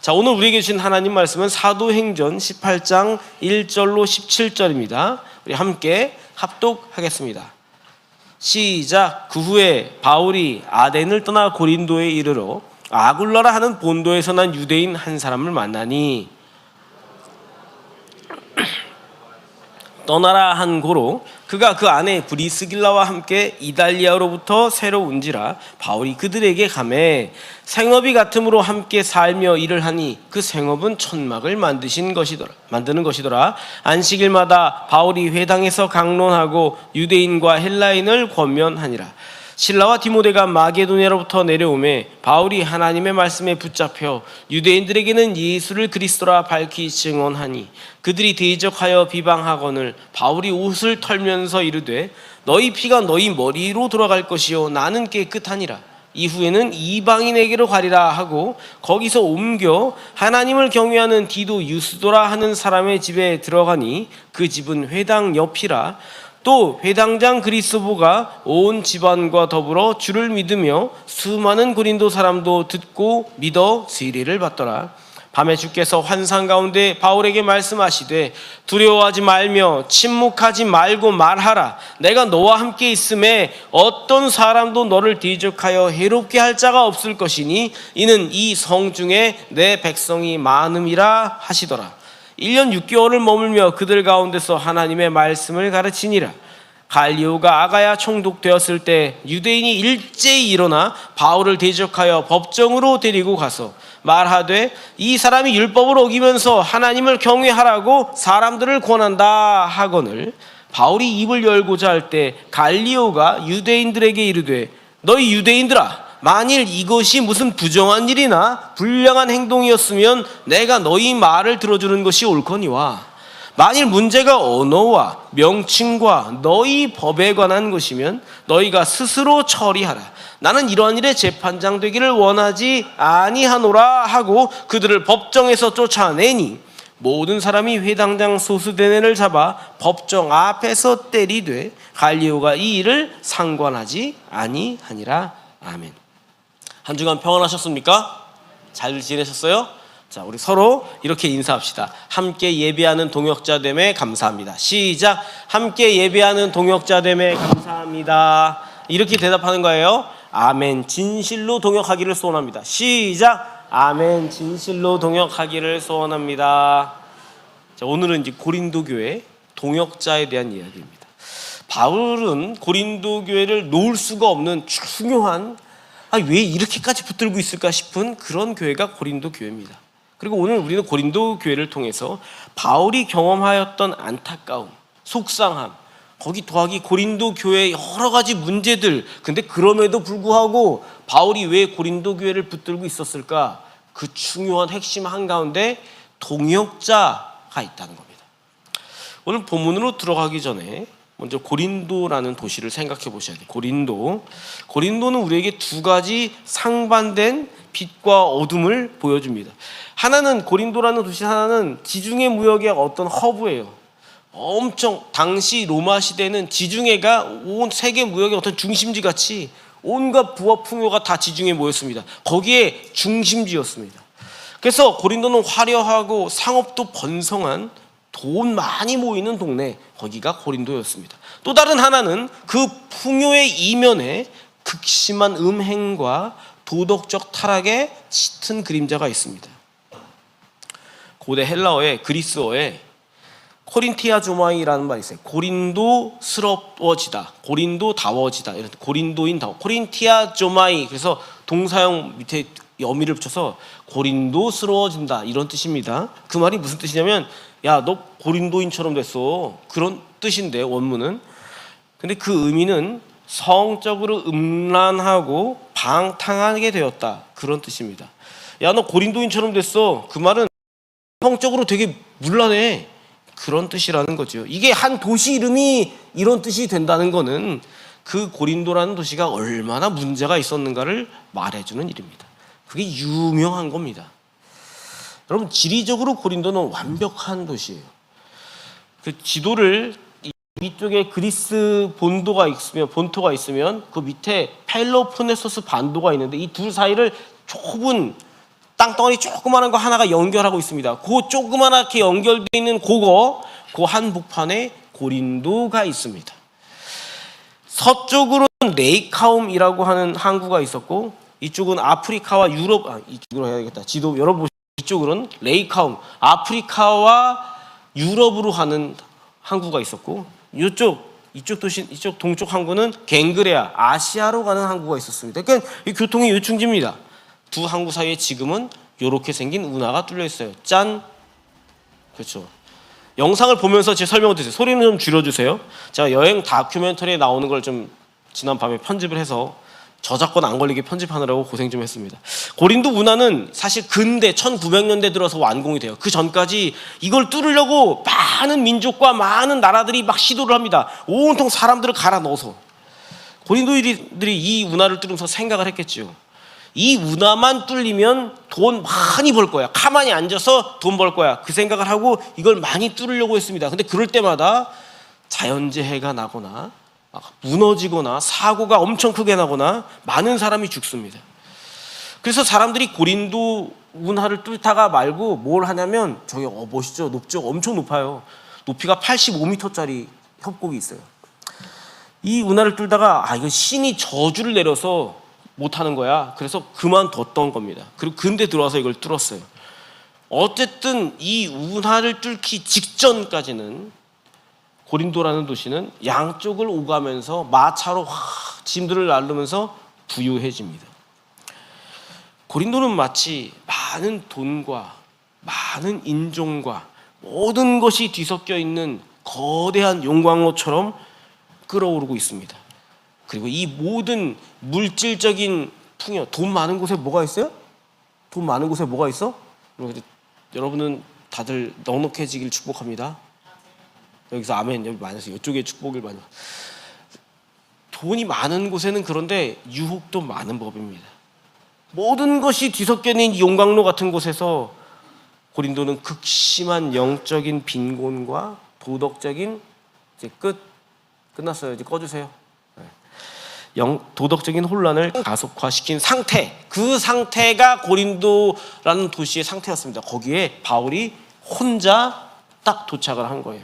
자, 오늘 우리에게 주신 하나님 말씀은 사도행전 18장 1절로 17절입니다. 우리 함께 합독하겠습니다. 시작. 그 후에 바울이 아덴을 떠나 고린도에 이르러 아굴라라 하는 본도에서 난 유대인 한 사람을 만나니 떠나라 한 고로 그가 그 안에 브리스길라와 함께 이달리아로부터 새로 온지라 바울이 그들에게 가매 생업이 같음으로 함께 살며 일을 하니 그 생업은 천막을 만드는 것이더라. 안식일마다 바울이 회당에서 강론하고 유대인과 헬라인을 권면하니라. 실라와 디모데가 마게도냐로부터 내려오매 바울이 하나님의 말씀에 붙잡혀 유대인들에게는 예수를 그리스도라 밝히 증언하니 그들이 대적하여 비방하거늘 바울이 옷을 털면서 이르되 너희 피가 너희 머리로 돌아갈 것이요 나는 깨끗하니라. 이후에는 이방인에게로 가리라 하고 거기서 옮겨 하나님을 경외하는 디도 유스도라 하는 사람의 집에 들어가니 그 집은 회당 옆이라. 또 회당장 그리스도가 온 집안과 더불어 주를 믿으며 수많은 고린도 사람도 듣고 믿어 세례를 받더라. 밤에 주께서 환상 가운데 바울에게 말씀하시되 두려워하지 말며 침묵하지 말고 말하라. 내가 너와 함께 있음에 어떤 사람도 너를 대적하여 해롭게 할 자가 없을 것이니 이는 이 성 중에 내 백성이 많음이라 하시더라. 1년 6개월을 머물며 그들 가운데서 하나님의 말씀을 가르치니라. 갈리오가 아가야 총독되었을 때 유대인이 일제히 일어나 바울을 대적하여 법정으로 데리고 가서 말하되 이 사람이 율법을 어기면서 하나님을 경외하라고 사람들을 권한다 하거늘 바울이 입을 열고자 할 때 갈리오가 유대인들에게 이르되 너희 유대인들아 만일 이것이 무슨 부정한 일이나 불량한 행동이었으면 내가 너희 말을 들어주는 것이 옳거니와 만일 문제가 언어와 명칭과 너희 법에 관한 것이면 너희가 스스로 처리하라. 나는 이러한 일에 재판장 되기를 원하지 아니하노라 하고 그들을 법정에서 쫓아내니 모든 사람이 회당장 소스데네를 잡아 법정 앞에서 때리되 갈리오가 이 일을 상관하지 아니하니라. 아멘. 한 주간 평안하셨습니까? 잘 지내셨어요? 자, 우리 서로 이렇게 인사합시다. 함께 예배하는 동역자됨에 감사합니다. 시작. 함께 예배하는 동역자됨에 감사합니다. 이렇게 대답하는 거예요. 아멘. 진실로 동역하기를 소원합니다. 시작. 아멘. 진실로 동역하기를 소원합니다. 자, 오늘은 이제 고린도 교회 동역자에 대한 이야기입니다. 바울은 고린도 교회를 놓을 수가 없는 중요한 왜 이렇게까지 붙들고 있을까 싶은 그런 교회가 고린도 교회입니다. 그리고 오늘 우리는 고린도 교회를 통해서 바울이 경험하였던 안타까움, 속상함, 거기 더하기 고린도 교회의 여러 가지 문제들, 근데 그럼에도 불구하고 바울이 왜 고린도 교회를 붙들고 있었을까? 그 중요한 핵심 한가운데 동역자가 있다는 겁니다. 오늘 본문으로 들어가기 전에 먼저 고린도라는 도시를 생각해 보셔야 돼요. 고린도는 우리에게 두 가지 상반된 빛과 어둠을 보여줍니다. 하나는 고린도라는 도시 하나는 지중해 무역의 어떤 허브예요. 엄청 당시 로마 시대는 지중해가 온 세계 무역의 어떤 중심지 같이 온갖 부와 풍요가 다 지중해에 모였습니다. 거기에 중심지였습니다. 그래서 고린도는 화려하고 상업도 번성한 돈 많이 모이는 동네, 거기가 고린도였습니다. 또 다른 하나는 그 풍요의 이면에 극심한 음행과 도덕적 타락의 짙은 그림자가 있습니다. 고대 헬라어에 그리스어에 코린티아조마이라는 말이 있어요. 고린도스러워지다, 고린도다워지다, 이런 고린도인다워, 코린티아조마이. 그래서 동사형 밑에 어미를 붙여서 고린도스러워진다 이런 뜻입니다. 그 말이 무슨 뜻이냐면 야, 너 고린도인처럼 됐어, 그런 뜻인데 원문은. 근데 그 의미는 성적으로 음란하고 방탕하게 되었다, 그런 뜻입니다. 야, 너 고린도인처럼 됐어, 그 말은 성적으로 되게 문란해, 그런 뜻이라는 거죠. 이게 한 도시 이름이 이런 뜻이 된다는 거는 그 고린도라는 도시가 얼마나 문제가 있었는가를 말해주는 일입니다. 그게 유명한 겁니다. 여러분, 지리적으로 고린도는 완벽한 도시예요. 그 지도를 위쪽에 그리스 본토가 있으면 그 밑에 펠로폰네소스 반도가 있는데 이 둘 사이를 좁은 땅덩어리 조그마한 거 하나가 연결하고 있습니다. 그 조그맣게 연결되어 있는 그 한복판에 고린도가 있습니다. 서쪽으로는 레이카움이라고 하는 항구가 있었고, 이쪽은 아프리카와 유럽, 이쪽으로 해야겠다. 지도 열어보시죠. 이쪽으로는 레이카움, 아프리카와 유럽으로 가는 항구가 있었고, 이쪽 도시, 이쪽 동쪽 항구는 갱그레아, 아시아로 가는 항구가 있었습니다. 그러니까 이 교통이 요충지입니다. 두 항구 사이에 지금은 이렇게 생긴 운하가 뚫려 있어요. 짠. 그렇죠. 영상을 보면서 제 설명을 드세요. 소리는 좀 줄여주세요. 제가 여행 다큐멘터리에 나오는 걸 좀 지난 밤에 편집을 해서 저작권 안 걸리게 편집하느라고 고생 좀 했습니다. 고린도 운하는 사실 근대 1900년대 들어서 완공이 돼요. 그 전까지 이걸 뚫으려고 많은 민족과 많은 나라들이 막 시도를 합니다. 온통 사람들을 갈아 넣어서. 고린도인들이 이 운하를 뚫으면서 생각을 했겠지요. 이 운하만 뚫리면 돈 많이 벌 거야. 가만히 앉아서 돈 벌 거야. 그 생각을 하고 이걸 많이 뚫으려고 했습니다. 근데 그럴 때마다 자연재해가 나거나 무너지거나 사고가 엄청 크게 나거나 많은 사람이 죽습니다. 그래서 사람들이 고린도 운하를 뚫다가 말고 뭘 하냐면, 저기 멋있죠? 높죠? 엄청 높아요. 높이가 85m짜리 협곡이 있어요. 이 운하를 뚫다가 이거 신이 저주를 내려서 못하는 거야. 그래서 그만뒀던 겁니다. 그리고 근대 들어와서 이걸 뚫었어요. 어쨌든 이 운하를 뚫기 직전까지는 고린도라는 도시는 양쪽을 오가면서 마차로 짐들을 나르면서 부유해집니다. 고린도는 마치 많은 돈과 많은 인종과 모든 것이 뒤섞여 있는 거대한 용광로처럼 끓어오르고 있습니다. 그리고 이 모든 물질적인 풍요, 돈 많은 곳에 뭐가 있어요? 돈 많은 곳에 뭐가 있어? 여러분은 다들 넉넉해지길 축복합니다. 여기서 아멘, 여기 많아서 이쪽에 축복을 많이. 돈이 많은 곳에는 그런데 유혹도 많은 법입니다. 모든 것이 뒤섞여 있는 용광로 같은 곳에서 고린도는 극심한 영적인 빈곤과 도덕적인, 이제 끝났어요. 이제 꺼주세요. 도덕적인 혼란을 가속화시킨 상태, 그 상태가 고린도라는 도시의 상태였습니다. 거기에 바울이 혼자 딱 도착을 한 거예요.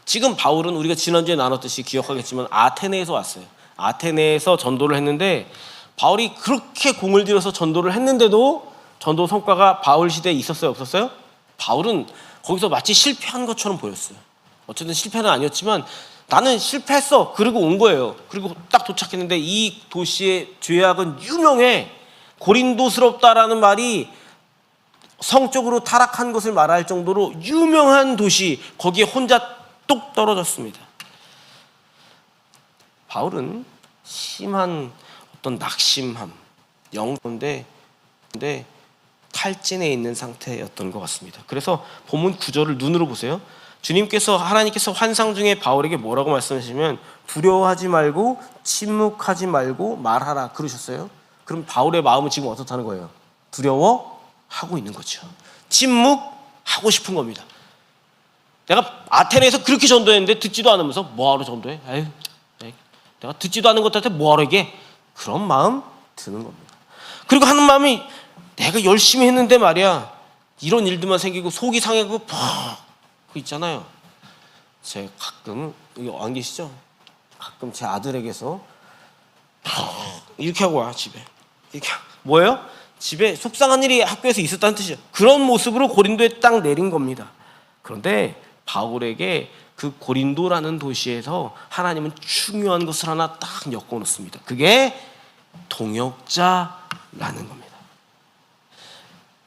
지금 바울은 우리가 지난주에 나눴듯이 기억하겠지만 아테네에서 왔어요. 아테네에서 전도를 했는데, 바울이 그렇게 공을 들여서 전도를 했는데도 전도 성과가 바울 시대에 있었어요, 없었어요? 바울은 거기서 마치 실패한 것처럼 보였어요. 어쨌든 실패는 아니었지만 나는 실패했어, 그리고 온 거예요. 그리고 딱 도착했는데 이 도시의 죄악은 유명해. 고린도스럽다라는 말이 성적으로 타락한 것을 말할 정도로 유명한 도시, 거기에 혼자 뚝 떨어졌습니다. 바울은 심한 어떤 낙심함, 영혼인데 탈진해 있는 상태였던 것 같습니다. 그래서 본문 9절을 눈으로 보세요. 하나님께서 환상 중에 바울에게 뭐라고 말씀하시면, 두려워하지 말고 침묵하지 말고 말하라 그러셨어요. 그럼 바울의 마음은 지금 어떻다는 거예요? 두려워하고 있는 거죠. 침묵하고 싶은 겁니다. 내가 아테네에서 그렇게 전도했는데 듣지도 않으면서 뭐하러 전도해? 내가 듣지도 않은 것한테 뭐하러 얘기해? 그런 마음 드는 겁니다. 그리고 하는 마음이, 내가 열심히 했는데 말이야, 이런 일들만 생기고 속이 상하고 그 있잖아요. 제가 가끔, 여기 안 계시죠? 가끔 제 아들에게서 이렇게 하고 와, 집에. 이렇게. 뭐예요? 집에 속상한 일이 학교에서 있었다는 뜻이죠. 그런 모습으로 고린도에 딱 내린 겁니다. 그런데 바울에게 그 고린도라는 도시에서 하나님은 중요한 것을 하나 딱 엮어놓습니다. 그게 동역자라는 겁니다.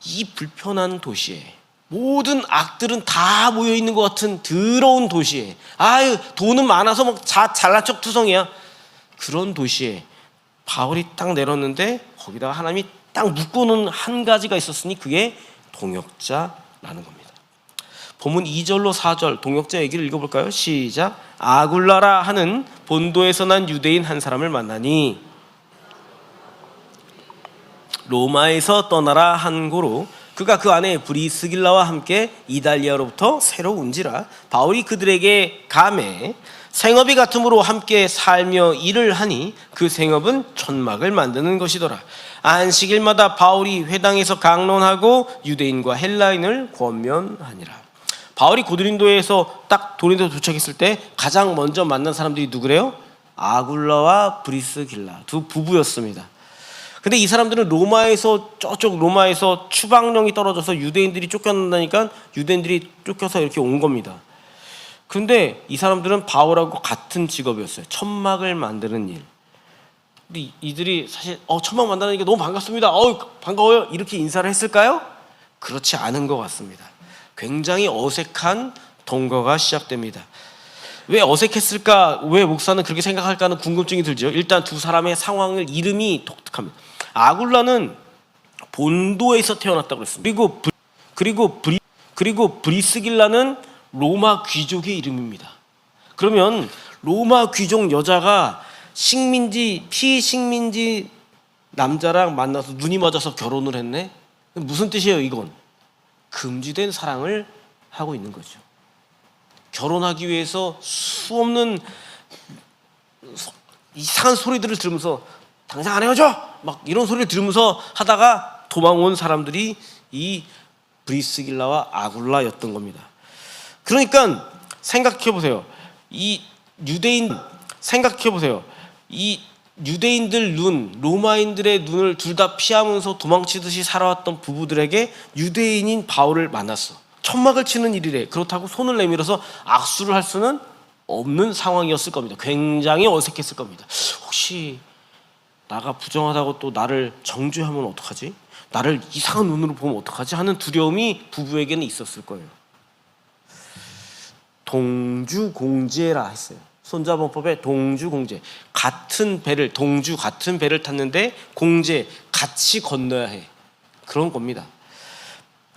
이 불편한 도시에 모든 악들은 다 모여있는 것 같은 더러운 도시에, 돈은 많아서 막 잘난 척 투성이야, 그런 도시에 바울이 딱 내렸는데 거기다가 하나님이 딱 묶어놓은 한 가지가 있었으니 그게 동역자라는 겁니다. 본문 2절로 4절 동역자 얘기를 읽어볼까요? 시작. 아굴라라 하는 본도에서 난 유대인 한 사람을 만나니 로마에서 떠나라 한 고로 그가 그 안에 브리스길라와 함께 이달리아로부터 새로 온지라 바울이 그들에게 가매 생업이 같음으로 함께 살며 일을 하니 그 생업은 천막을 만드는 것이더라. 안식일마다 바울이 회당에서 강론하고 유대인과 헬라인을 권면하니라. 바울이 고린도에서 딱 고린도 도착했을 때 가장 먼저 만난 사람들이 누구래요? 아굴라와 브리스길라 두 부부였습니다. 근데 이 사람들은 저쪽 로마에서 추방령이 떨어져서 유대인들이 쫓겨난다니까 유대인들이 쫓겨서 이렇게 온 겁니다. 근데 이 사람들은 바울하고 같은 직업이었어요. 천막을 만드는 일. 근데 이들이 사실 천막 만드니까 너무 반갑습니다. 반가워요. 이렇게 인사를 했을까요? 그렇지 않은 것 같습니다. 굉장히 어색한 동거가 시작됩니다. 왜 어색했을까? 왜 목사는 그렇게 생각할까 하는 궁금증이 들죠. 일단 두 사람의 상황을 이름이 독특합니다. 아굴라는 본도에서 태어났다고 했습니다. 그리고 브리스길라는 로마 귀족의 이름입니다. 그러면 로마 귀족 여자가 피식민지 남자랑 만나서 눈이 맞아서 결혼을 했네? 무슨 뜻이에요 이건? 금지된 사랑을 하고 있는 거죠. 결혼하기 위해서 수없는 이상한 소리들을 들으면서 당장 안 헤어져! 막 이런 소리를 들으면서 하다가 도망온 사람들이 이 브리스길라와 아굴라였던 겁니다. 그러니까 생각해보세요. 이 유대인들 눈, 로마인들의 눈을 둘 다 피하면서 도망치듯이 살아왔던 부부들에게 유대인인 바울을 만났어. 천막을 치는 일이래. 그렇다고 손을 내밀어서 악수를 할 수는 없는 상황이었을 겁니다. 굉장히 어색했을 겁니다. 혹시 나가 부정하다고 또 나를 정죄하면 어떡하지? 나를 이상한 눈으로 보면 어떡하지? 하는 두려움이 부부에게는 있었을 거예요. 동주공제라 했어요. 손자범법에 동주공제, 같은 배를 탔는데 공제, 같이 건너야 해. 그런 겁니다.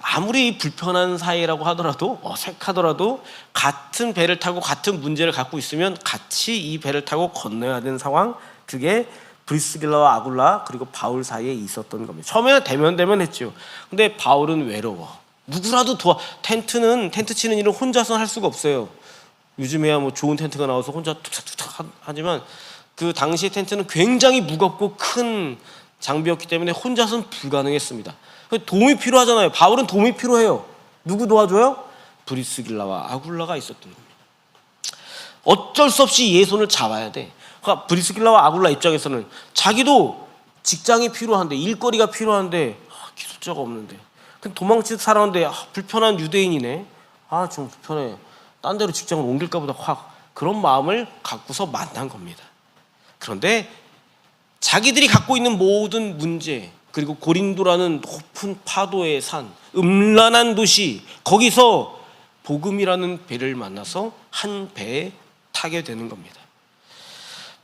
아무리 불편한 사이라고 하더라도, 어색하더라도 같은 배를 타고 같은 문제를 갖고 있으면 같이 이 배를 타고 건너야 되는 상황, 그게 브리스길라와 아굴라 그리고 바울 사이에 있었던 겁니다. 처음에는 대면 했죠. 근데 바울은 외로워. 누구라도 텐트 치는 일은 혼자서는 할 수가 없어요. 요즘에야 뭐 좋은 텐트가 나와서 혼자 툭탁툭탁 하지만 그 당시의 텐트는 굉장히 무겁고 큰 장비였기 때문에 혼자서는 불가능했습니다. 도움이 필요하잖아요. 바울은 도움이 필요해요. 누구 도와줘요? 브리스길라와 아굴라가 있었던 겁니다. 어쩔 수 없이 예손을 잡아야 돼. 그러니까 브리스길라와 아굴라 입장에서는 자기도 직장이 필요한데, 일거리가 필요한데 기술자가 없는데, 도망치듯 살아왔는데 불편한 유대인이네. 좀 불편해. 딴 데로 직장을 옮길까 보다 확, 그런 마음을 갖고서 만난 겁니다. 그런데 자기들이 갖고 있는 모든 문제, 그리고 고린도라는 높은 파도의 산, 음란한 도시, 거기서 복음이라는 배를 만나서 한 배에 타게 되는 겁니다.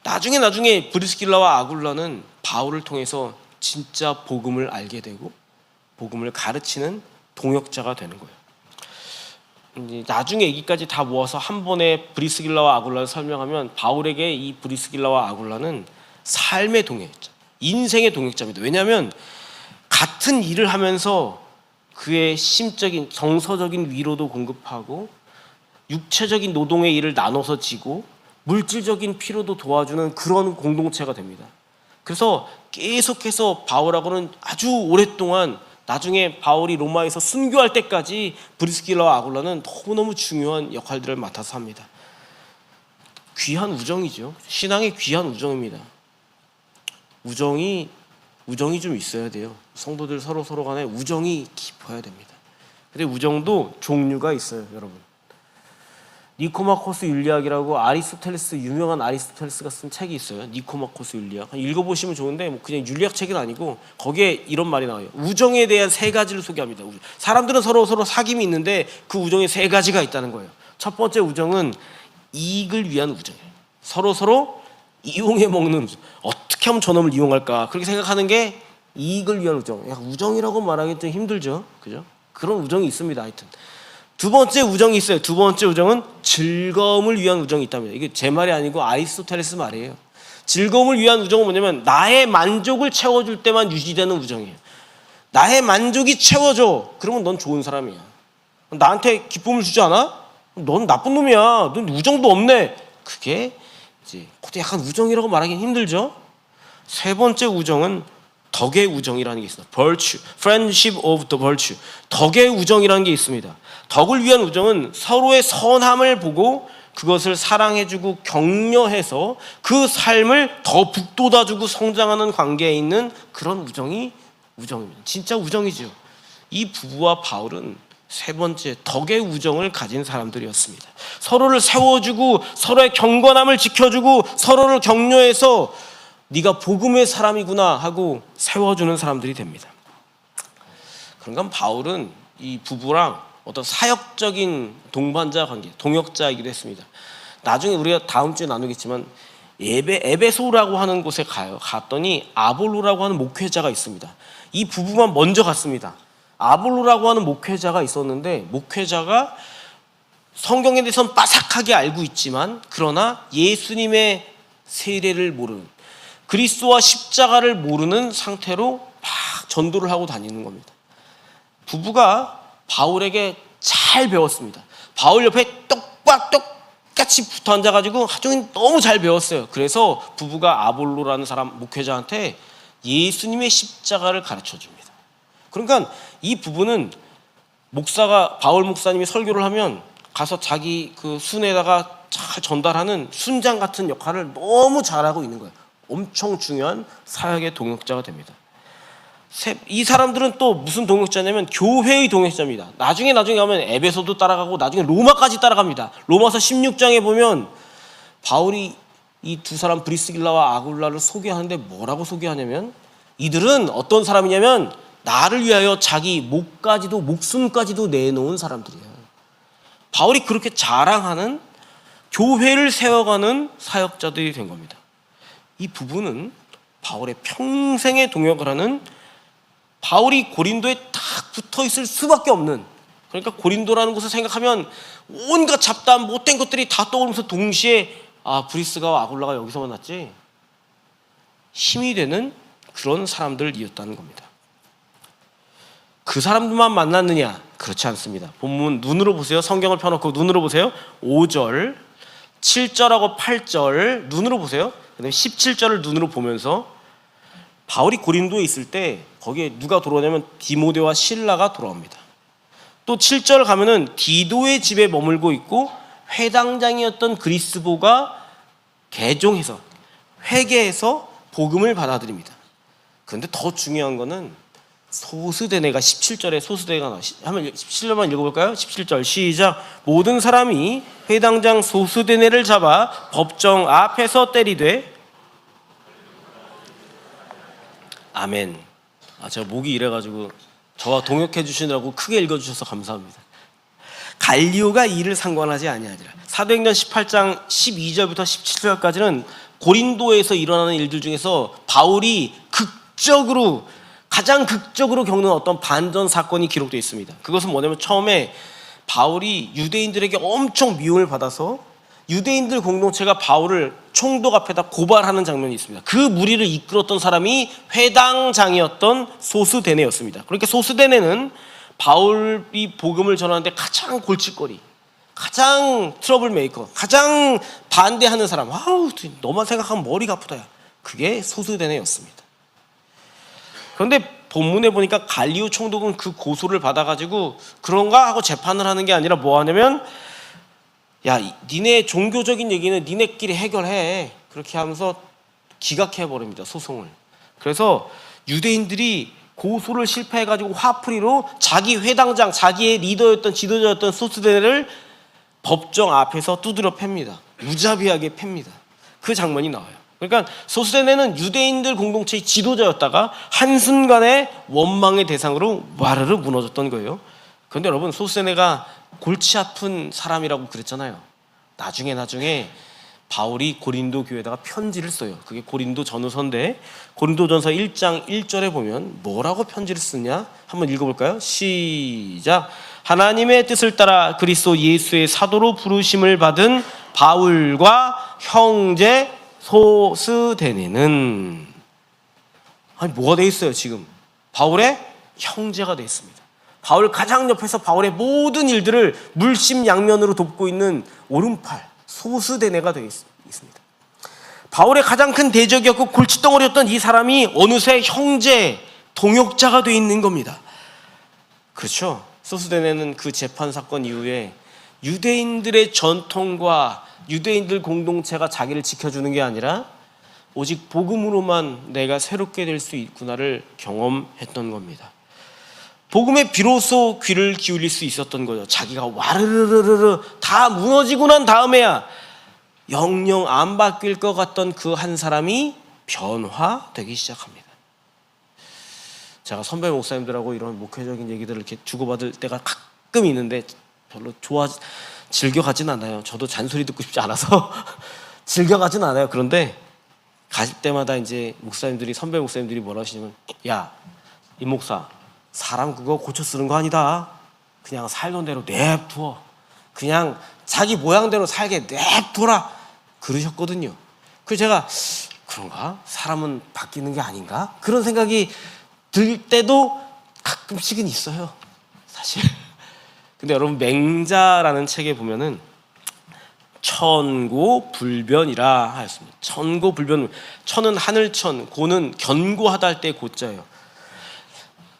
나중에 브리스길라와 아굴라는 바울을 통해서 진짜 복음을 알게 되고 복음을 가르치는 동역자가 되는 거예요. 나중에 얘기까지 다 모아서 한 번에 브리스길라와 아굴라를 설명하면 바울에게 이 브리스길라와 아굴라는 삶의 동역자, 인생의 동역자입니다. 왜냐하면 같은 일을 하면서 그의 심적인 정서적인 위로도 공급하고 육체적인 노동의 일을 나눠서 지고 물질적인 필요도 도와주는 그런 공동체가 됩니다. 그래서 계속해서 바울하고는 아주 오랫동안, 나중에 바울이 로마에서 순교할 때까지 브리스길라와 아굴라는 너무너무 중요한 역할들을 맡아서 합니다. 귀한 우정이죠. 신앙의 귀한 우정입니다. 우정이 좀 있어야 돼요. 성도들 서로 간에 우정이 깊어야 됩니다. 근데 우정도 종류가 있어요, 여러분. 니코마코스 윤리학이라고 유명한 아리스토텔레스가 쓴 책이 있어요. 니코마코스 윤리학. 읽어보시면 좋은데 그냥 윤리학 책은 아니고 거기에 이런 말이 나와요. 우정에 대한 3가지를 소개합니다. 사람들은 서로 사귐이 있는데 그 우정에 3가지가 있다는 거예요. 첫 번째 우정은 이익을 위한 우정이에요. 서로 이용해 먹는, 어떻게 하면 저놈을 이용할까, 그렇게 생각하는 게 이익을 위한 우정. 우정이라고 말하기 좀 힘들죠, 그죠? 그런 우정이 있습니다. 하여튼 두 번째 우정이 있어요. 두 번째 우정은 즐거움을 위한 우정이 있답니다. 이게 제 말이 아니고 아리스토텔레스 말이에요. 즐거움을 위한 우정은 뭐냐면 나의 만족을 채워줄 때만 유지되는 우정이에요. 나의 만족이 채워져, 그러면 넌 좋은 사람이야. 나한테 기쁨을 주지 않아? 넌 나쁜 놈이야. 넌 우정도 없네. 그게 이제 그것도 약간 우정이라고 말하기는 힘들죠. 세 번째 우정은 덕의 우정이라는 게 있습니다. virtue, friendship of the virtue. 덕의 우정이라는 게 있습니다. 덕을 위한 우정은 서로의 선함을 보고 그것을 사랑해주고 격려해서 그 삶을 더 북돋아주고 성장하는 관계에 있는 그런 우정이 우정입니다. 진짜 우정이죠. 이 부부와 바울은 세 번째 덕의 우정을 가진 사람들이었습니다. 서로를 세워주고 서로의 경건함을 지켜주고 서로를 격려해서 네가 복음의 사람이구나 하고 세워주는 사람들이 됩니다. 그러니까 바울은 이 부부랑 어떤 사역적인 동반자 관계, 동역자이기도 했습니다. 나중에 우리가 다음 주에 나누겠지만 에베소라고 하는 곳에 갔더니 아볼로라고 하는 목회자가 있습니다. 이 부부만 먼저 갔습니다. 아볼로라고 하는 목회자가 있었는데 목회자가 성경에 대해서는 빠삭하게 알고 있지만 그러나 예수님의 세례를 모르는, 그리스도와 십자가를 모르는 상태로 막 전도를 하고 다니는 겁니다. 부부가 바울에게 잘 배웠습니다. 바울 옆에 똑같이 붙어 앉아가지고 하루 종일 너무 잘 배웠어요. 그래서 부부가 아볼로라는 사람 목회자한테 예수님의 십자가를 가르쳐 줍니다. 그러니까 이 부부는 바울 목사님이 설교를 하면 가서 자기 그 순에다가 잘 전달하는 순장 같은 역할을 너무 잘하고 있는 거예요. 엄청 중요한 사역의 동역자가 됩니다. 이 사람들은 또 무슨 동역자냐면 교회의 동역자입니다. 나중에 가면 에베소도 따라가고 나중에 로마까지 따라갑니다. 로마서 16장에 보면 바울이 이 두 사람 브리스길라와 아굴라를 소개하는데 뭐라고 소개하냐면 이들은 어떤 사람이냐면 나를 위하여 자기 목숨까지도 내놓은 사람들이에요. 바울이 그렇게 자랑하는 교회를 세워가는 사역자들이 된 겁니다. 이 부부는 바울의 평생의 동역을 하는, 바울이 고린도에 딱 붙어있을 수밖에 없는, 그러니까 고린도라는 곳을 생각하면 온갖 잡다한 못된 것들이 다 떠오르면서 동시에 브리스가와 아굴라가 여기서 만났지, 힘이 되는 그런 사람들이었다는 겁니다. 그 사람들만 만났느냐? 그렇지 않습니다. 본문 눈으로 보세요. 성경을 펴놓고 눈으로 보세요. 5절, 7절하고 8절 눈으로 보세요. 그다음에 17절을 눈으로 보면서 바울이 고린도에 있을 때 거기에 누가 돌아오냐면 디모데와 실라가 돌아옵니다. 또 7절 가면은 디도의 집에 머물고 있고 회당장이었던 그리스보가 개종해서 회개해서 복음을 받아들입니다. 그런데 더 중요한 거는 소스데네가 17절에 소스데네가 나와. 한번 17절만 읽어볼까요? 17절 시작. 모든 사람이 회당장 소스데네를 잡아 법정 앞에서 때리되. 아멘. 제가 목이 이래가지고 저와 동역해 주시느라고 크게 읽어주셔서 감사합니다. 갈리오가 이를 상관하지 아니하니라. 사도행전 18장 12절부터 17절까지는 고린도에서 일어나는 일들 중에서 바울이 가장 극적으로 겪는 어떤 반전 사건이 기록되어 있습니다. 그것은 뭐냐면 처음에 바울이 유대인들에게 엄청 미움을 받아서 유대인들 공동체가 바울을 총독 앞에다 고발하는 장면이 있습니다. 그 무리를 이끌었던 사람이 회당장이었던 소스데네였습니다. 그러니까 소스데네는 바울이 복음을 전하는데 가장 골칫거리, 가장 트러블 메이커, 가장 반대하는 사람. 너만 생각하면 머리가 아프다. 그게 소스데네였습니다. 그런데 본문에 보니까 갈리오 총독은 그 고소를 받아가지고 그런가 하고 재판을 하는 게 아니라 뭐 하냐면, 야, 니네 종교적인 얘기는 니네끼리 해결해. 그렇게 하면서 기각해버립니다, 소송을. 그래서 유대인들이 고소를 실패해가지고 화풀이로 자기 회당장, 자기의 리더였던 지도자였던 소스데네를 법정 앞에서 두드려 팹니다. 무자비하게 팹니다. 그 장면이 나와요. 그러니까 소스데네는 유대인들 공동체의 지도자였다가 한순간에 원망의 대상으로 와르르 무너졌던 거예요. 그런데 여러분, 소스데네가 골치 아픈 사람이라고 그랬잖아요. 나중에 바울이 고린도 교회에다가 편지를 써요. 그게 고린도 전후서인데 고린도전서 1장 1절에 보면 뭐라고 편지를 쓰냐? 한번 읽어볼까요? 시작. 하나님의 뜻을 따라 그리스도 예수의 사도로 부르심을 받은 바울과 형제 소스데네는, 뭐가 돼 있어요? 지금 바울의 형제가 돼 있습니다. 바울 가장 옆에서 바울의 모든 일들을 물심양면으로 돕고 있는 오른팔 소스대네가 되어 있습니다. 바울의 가장 큰 대적이었고 골칫덩어리였던 이 사람이 어느새 형제, 동역자가 되어 있는 겁니다. 그렇죠. 소스대네는 그 재판 사건 이후에 유대인들의 전통과 유대인들 공동체가 자기를 지켜주는 게 아니라 오직 복음으로만 내가 새롭게 될 수 있구나를 경험했던 겁니다. 복음에 비로소 귀를 기울일 수 있었던 거죠. 자기가 와르르르르 다 무너지고 난 다음에야 영영 안 바뀔 것 같던 그 한 사람이 변화되기 시작합니다. 제가 선배 목사님들하고 이런 목회적인 얘기들을 이렇게 주고받을 때가 가끔 있는데 별로 즐겨가진 않아요. 저도 잔소리 듣고 싶지 않아서 즐겨가진 않아요. 그런데 갈 때마다 이제 목사님들이, 선배 목사님들이 뭐라 하시냐면, 야, 이 목사, 사람 그거 고쳐 쓰는 거 아니다. 그냥 살던 대로 냅둬. 그냥 자기 모양대로 살게 냅둬라. 그러셨거든요. 그래서 제가 그런가? 사람은 바뀌는 게 아닌가? 그런 생각이 들 때도 가끔씩은 있어요, 사실. 근데 여러분, 맹자라는 책에 보면은 천고불변이라 하였습니다. 천고불변. 천은 하늘천, 고는 견고하다 할 때 고자예요.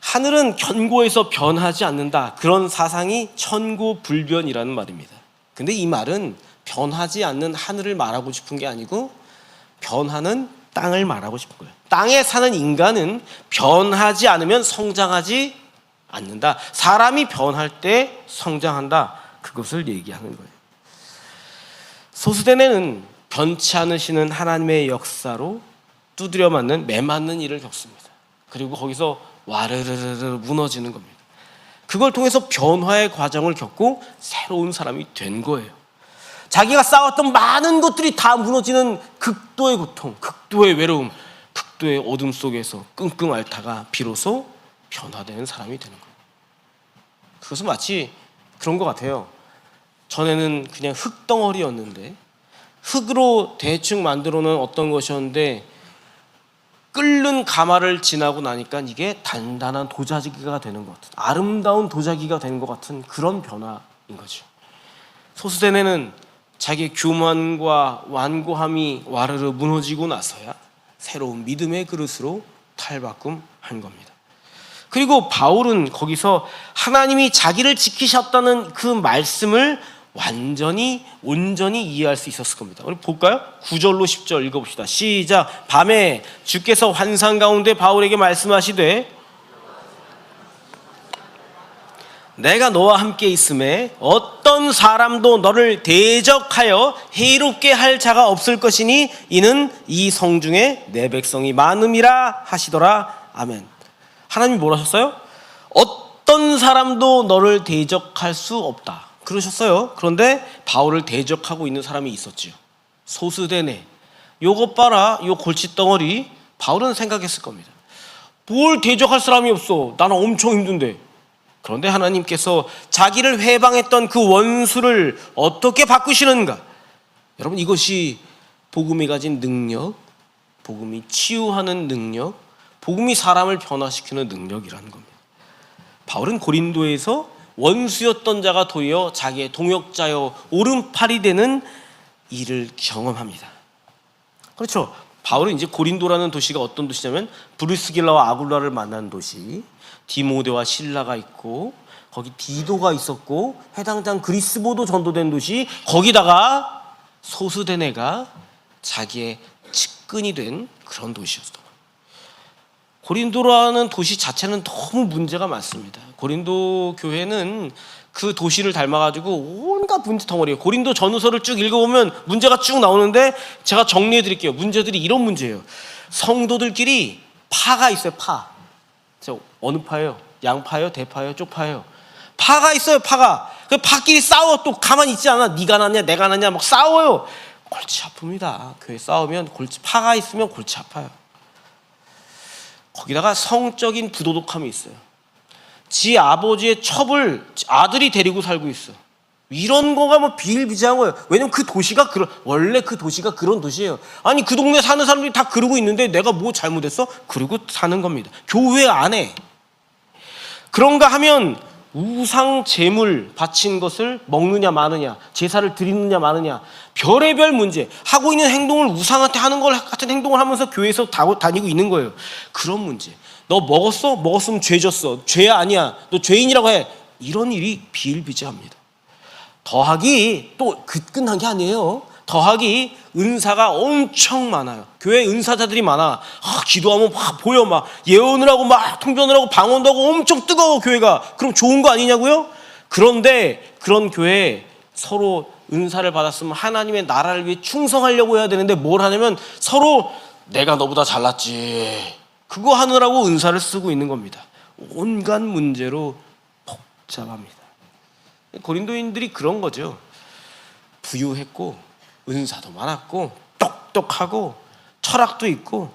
하늘은 견고해서 변하지 않는다. 그런 사상이 천고불변이라는 말입니다. 근데 이 말은 변하지 않는 하늘을 말하고 싶은 게 아니고 변하는 땅을 말하고 싶은 거예요. 땅에 사는 인간은 변하지 않으면 성장하지 않는다. 사람이 변할 때 성장한다. 그것을 얘기하는 거예요. 소스대네는 변치 않으시는 하나님의 역사로 두드려 맞는 매맞는 일을 겪습니다. 그리고 거기서 와르르르 무너지는 겁니다. 그걸 통해서 변화의 과정을 겪고 새로운 사람이 된 거예요. 자기가 쌓았던 많은 것들이 다 무너지는 극도의 고통, 극도의 외로움, 극도의 어둠 속에서 끙끙 앓다가 비로소 변화되는 사람이 되는 거예요. 그것은 마치 그런 것 같아요. 전에는 그냥 흙덩어리였는데, 흙으로 대충 만들어 놓은 어떤 것이었는데 끓는 가마를 지나고 나니까 이게 단단한 도자기가 되는 것 같은, 아름다운 도자기가 되는 것 같은 그런 변화인 거죠. 소스대네는 자기의 교만과 완고함이 와르르 무너지고 나서야 새로운 믿음의 그릇으로 탈바꿈한 겁니다. 그리고 바울은 거기서 하나님이 자기를 지키셨다는 그 말씀을 온전히 이해할 수 있었을 겁니다. 우리 볼까요? 9절로 10절 읽어봅시다. 시작. 밤에 주께서 환상 가운데 바울에게 말씀하시되 내가 너와 함께 있음에 어떤 사람도 너를 대적하여 해롭게 할 자가 없을 것이니 이는 이 성중에 내 백성이 많음이라 하시더라. 아멘. 하나님이 뭐라 하셨어요? 어떤 사람도 너를 대적할 수 없다 그러셨어요. 그런데 바울을 대적하고 있는 사람이 있었지요. 소스대네. 요것 봐라, 요 골칫덩어리. 바울은 생각했을 겁니다. 뭘 대적할 사람이 없어. 나는 엄청 힘든데. 그런데 하나님께서 자기를 회방했던 그 원수를 어떻게 바꾸시는가? 여러분, 이것이 복음이 가진 능력, 복음이 치유하는 능력, 복음이 사람을 변화시키는 능력이라는 겁니다. 바울은 고린도에서 원수였던 자가 도리어 자기의 동역자여 오른팔이 되는 일을 경험합니다. 그렇죠. 바울은 이제 고린도라는 도시가 어떤 도시냐면 브리스길라와 아굴라를 만난 도시, 디모데와 실라가 있고 거기 디도가 있었고 해당장 그리스보도 전도된 도시, 거기다가 소스대네가 자기의 측근이 된 그런 도시였어요. 고린도라는 도시 자체는 너무 문제가 많습니다. 고린도 교회는 그 도시를 닮아가지고 온갖 문제 덩어리예요. 고린도 전후서를 쭉 읽어보면 문제가 쭉 나오는데 제가 정리해드릴게요. 문제들이 이런 문제예요. 성도들끼리 파가 있어요. 파. 어느 파예요? 양파예요? 대파예요? 쪽파예요? 파가 있어요. 파가. 그 파끼리 싸워. 또 가만히 있지 않아. 네가 낫냐 내가 낫냐 막 싸워요. 골치 아픕니다. 교회 싸우면 파가 있으면 골치 아파요. 거기다가 성적인 부도덕함이 있어요. 지 아버지의 첩을 아들이 데리고 살고 있어. 이런 거가 뭐 비일비재한 거예요. 왜냐면 그 도시가 원래 그 도시가 그런 도시예요. 아니 그 동네 사는 사람들이 다 그러고 있는데 내가 뭐 잘못했어? 그러고 사는 겁니다. 교회 안에. 그런가 하면 우상 제물 바친 것을 먹느냐 마느냐, 제사를 드리느냐 마느냐, 별의별 문제, 하고 있는 행동을 우상한테 하는 걸 같은 행동을 하면서 교회에서 다니고 있는 거예요. 그런 문제. 너 먹었어? 먹었으면 죄졌어. 죄 아니야. 너 죄인이라고 해. 이런 일이 비일비재합니다. 더하기 또 끝난 게 아니에요. 더하기 은사가 엄청 많아요. 교회에 은사자들이 많아. 기도하면 막 보여. 막 예언을 하고 막 통변을 하고 방언도 하고 엄청 뜨거워 교회가. 그럼 좋은 거 아니냐고요? 그런데 그런 교회에 서로 은사를 받았으면 하나님의 나라를 위해 충성하려고 해야 되는데 뭘 하냐면 서로 내가 너보다 잘났지, 그거 하느라고 은사를 쓰고 있는 겁니다. 온갖 문제로 복잡합니다. 고린도인들이 그런 거죠. 부유했고 은사도 많았고 똑똑하고 철학도 있고.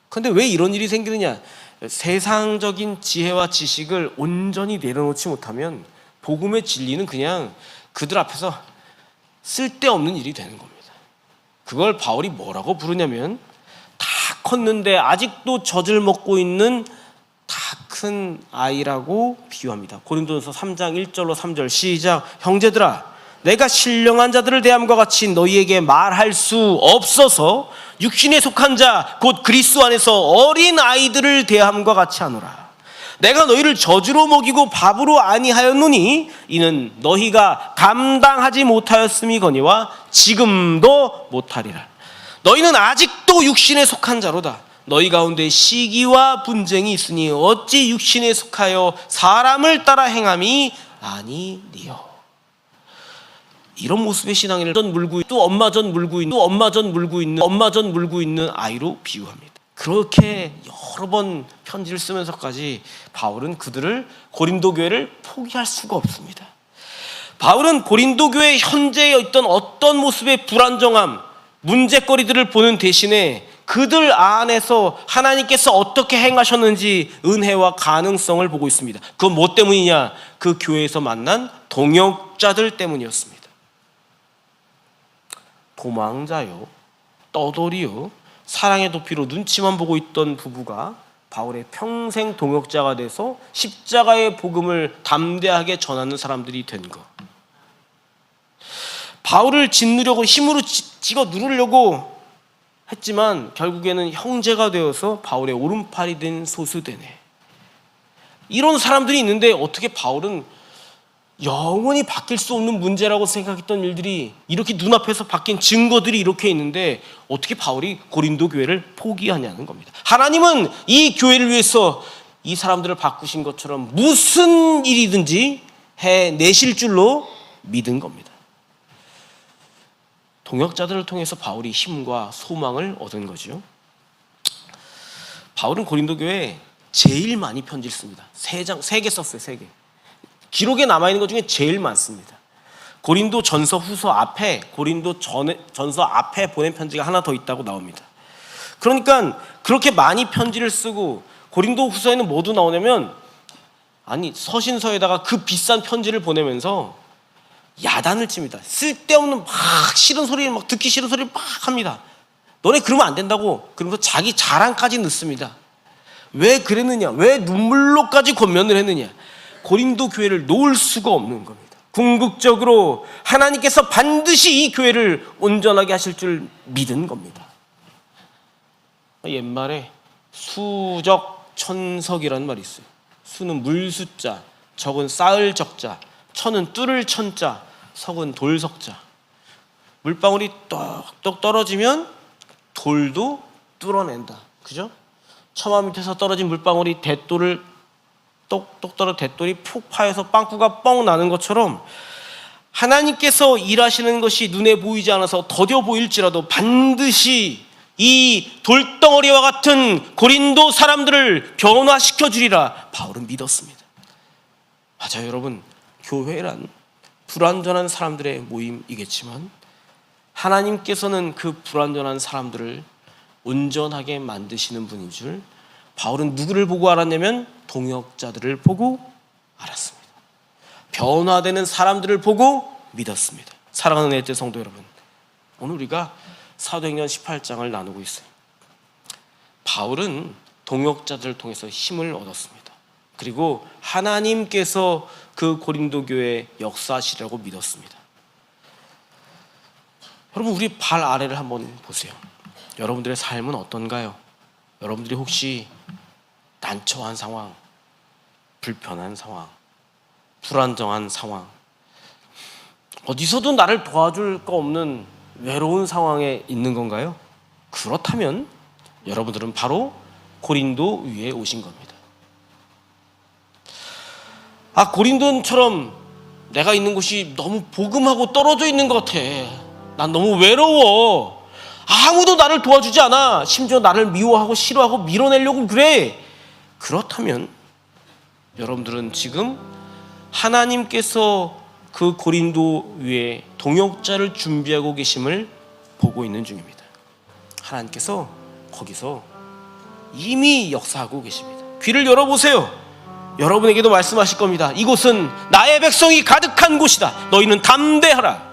근데 왜 이런 일이 생기느냐? 세상적인 지혜와 지식을 온전히 내려놓지 못하면 복음의 진리는 그냥 그들 앞에서 쓸데없는 일이 되는 겁니다. 그걸 바울이 뭐라고 부르냐면 다 컸는데 아직도 젖을 먹고 있는 다 큰 아이라고 비유합니다. 고린도전서 3장 1절로 3절 시작. 형제들아, 내가 신령한 자들을 대함과 같이 너희에게 말할 수 없어서 육신에 속한 자 곧 그리스도 안에서 어린 아이들을 대함과 같이 하노라. 내가 너희를 젖으로 먹이고 밥으로 아니하였노니 이는 너희가 감당하지 못하였음이거니와 지금도 못하리라. 너희는 아직도 육신에 속한 자로다. 너희 가운데 시기와 분쟁이 있으니 어찌 육신에 속하여 사람을 따라 행함이 아니니요. 이런 모습의 신앙인을 또 엄마 전 물고 있는 아이로 비유합니다. 그렇게 여러 번 편지를 쓰면서까지 바울은 그들을, 고린도 교회를 포기할 수가 없습니다. 바울은 고린도 교회 현재에 있던 어떤 모습의 불안정함, 문제거리들을 보는 대신에 그들 안에서 하나님께서 어떻게 행하셨는지 은혜와 가능성을 보고 있습니다. 그건 뭐 때문이냐? 그 교회에서 만난 동역자들 때문이었습니다. 도망자요, 떠돌이요, 사랑의 도피로 눈치만 보고 있던 부부가 바울의 평생 동역자가 돼서 십자가의 복음을 담대하게 전하는 사람들이 된 것. 바울을 짓누려고 힘으로 찍어 누르려고 했지만 결국에는 형제가 되어서 바울의 오른팔이 된 소수되네. 이런 사람들이 있는데 어떻게 바울은 영원히 바뀔 수 없는 문제라고 생각했던 일들이 이렇게 눈앞에서 바뀐 증거들이 이렇게 있는데 어떻게 바울이 고린도 교회를 포기하냐는 겁니다. 하나님은 이 교회를 위해서 이 사람들을 바꾸신 것처럼 무슨 일이든지 해내실 줄로 믿은 겁니다. 동역자들을 통해서 바울이 힘과 소망을 얻은 거죠. 바울은 고린도 교회에 제일 많이 편지를 씁니다. 3개 썼어요. 3개. 기록에 남아있는 것 중에 제일 많습니다. 고린도 전서 후서 앞에, 전서 앞에 보낸 편지가 하나 더 있다고 나옵니다. 그러니까 그렇게 많이 편지를 쓰고 고린도 후서에는 뭐도 나오냐면, 아니 서신서에다가 그 비싼 편지를 보내면서 야단을 칩니다. 쓸데없는 막 싫은 소리를 막 듣기 싫은 소리를 막 합니다. 너네 그러면 안 된다고. 그러면서 자기 자랑까지 넣습니다. 왜 그랬느냐? 왜 눈물로까지 권면을 했느냐? 고린도 교회를 놓을 수가 없는 겁니다. 궁극적으로 하나님께서 반드시 이 교회를 온전하게 하실 줄 믿은 겁니다. 옛말에 수적 천석이라는 말이 있어요. 수는 물수자, 적은 쌓을 적자, 천은 뚫을 천자, 석은 돌석자. 물방울이 똑똑 떨어지면 돌도 뚫어낸다. 그죠? 처마 밑에서 떨어진 물방울이 대돌을 똑똑 떨어 대돌이 푹 파여서 빵꾸가 뻥 나는 것처럼 하나님께서 일하시는 것이 눈에 보이지 않아서 더뎌 보일지라도 반드시 이 돌덩어리와 같은 고린도 사람들을 변화시켜 주리라 바울은 믿었습니다. 맞아요, 여러분. 교회란 불완전한 사람들의 모임이겠지만 하나님께서는 그 불완전한 사람들을 온전하게 만드시는 분인 줄 바울은 누구를 보고 알았냐면 동역자들을 보고 알았습니다. 변화되는 사람들을 보고 믿었습니다. 사랑하는 애들 성도 여러분, 오늘 우리가 사도행전 18장을 나누고 있어요. 바울은 동역자들을 통해서 힘을 얻었습니다. 그리고 하나님께서 그 고린도 교회에 역사하시라고 믿었습니다. 여러분, 우리 발 아래를 한번 보세요. 여러분들의 삶은 어떤가요? 여러분들이 혹시 난처한 상황, 불편한 상황, 불안정한 상황, 어디서도 나를 도와줄 거 없는 외로운 상황에 있는 건가요? 그렇다면 여러분들은 바로 고린도 위에 오신 겁니다. 고린도처럼 내가 있는 곳이 너무 복음하고 떨어져 있는 것 같아. 난 너무 외로워. 아무도 나를 도와주지 않아. 심지어 나를 미워하고 싫어하고 밀어내려고 그래. 그렇다면 여러분들은 지금 하나님께서 그 고린도 위에 동역자를 준비하고 계심을 보고 있는 중입니다. 하나님께서 거기서 이미 역사하고 계십니다. 귀를 열어보세요. 여러분에게도 말씀하실 겁니다. 이곳은 나의 백성이 가득한 곳이다. 너희는 담대하라.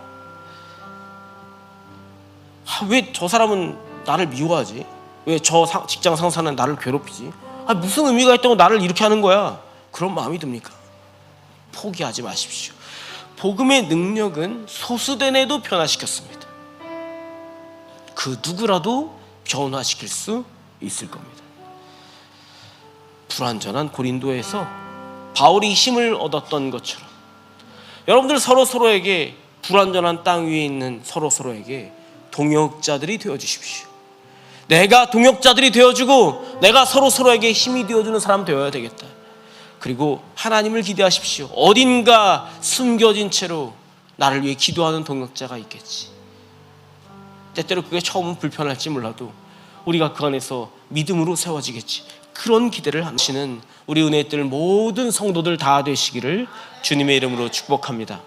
왜 저 사람은 나를 미워하지? 왜 저 직장 상사는 나를 괴롭히지? 무슨 의미가 있다고 나를 이렇게 하는 거야? 그런 마음이 듭니까? 포기하지 마십시오. 복음의 능력은 소수된 애도 변화시켰습니다. 그 누구라도 변화시킬 수 있을 겁니다. 불완전한 고린도에서 바울이 힘을 얻었던 것처럼 여러분들 서로에게 불완전한 땅 위에 있는 서로에게 동역자들이 되어주십시오. 내가 동역자들이 되어주고 내가 서로에게 힘이 되어주는 사람 되어야 되겠다. 그리고 하나님을 기대하십시오. 어딘가 숨겨진 채로 나를 위해 기도하는 동역자가 있겠지. 때때로 그게 처음은 불편할지 몰라도 우리가 그 안에서 믿음으로 세워지겠지. 그런 기대를 하시는 우리 은혜의 뜰 모든 성도들 다 되시기를 주님의 이름으로 축복합니다.